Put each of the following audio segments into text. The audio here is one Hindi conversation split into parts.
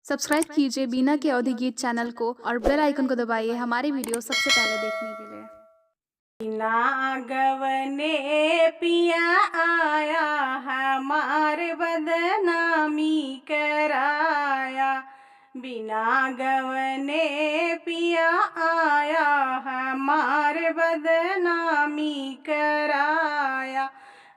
सब्सक्राइब कीजिए बीना के अवधि गीत चैनल को और बेल आइकन को दबाइए हमारी वीडियो सबसे पहले देखने के लिए। बिना गवने पिया आया हमार बदनामी कराया। बिना गवने पिया आया हमार बदनामी कराया।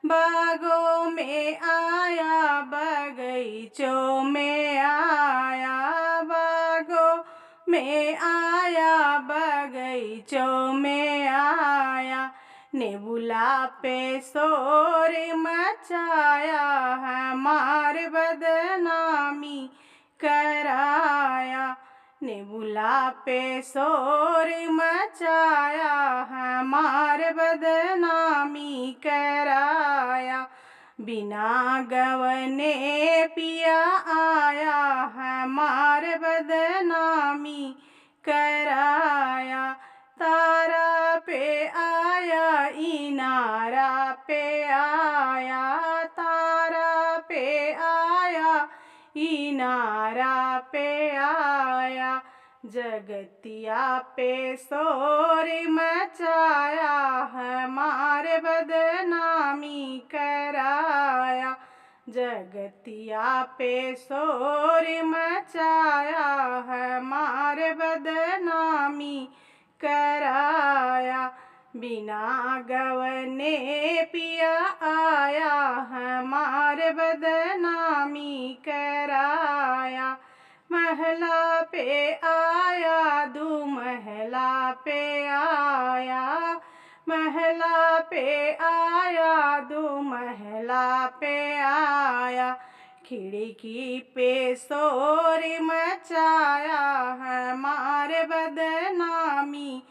बागों में आया बगीचों में आया, बागों में आया बगीचों में आया। नेबुला पे शोर मचाया हमार बदनामी कराया। नेबुला पे शोर मचाया हमार बदनामी कराया। बिना गवने पिया आया हमार बदनामी कराया। तारा पे आया इनारा पे आया, तारा पे आया इनारा पे आया। जगतिया पे शोर मचाया हमार बदनामी कराया। जगतिया पे शोर मचाया हमार बदनामी कराया। बिना गवने पिया आया हमार बदनामी कराया। महला पे आया दू महला पे आया, महला पे आया दू महला पे आया। खिड़की पे शोर मचाया हमार बदनामी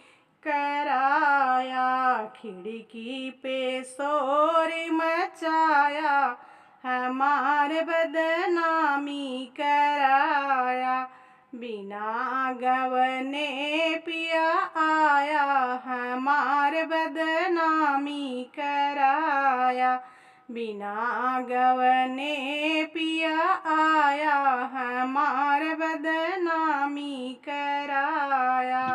कराया। खिड़की पे शोर मचाया हमार बदनामी कराया। बिना गवने पिया आया हमार बदनामी कराया। बिना गवने पिया आया हमार बदनामी कराया।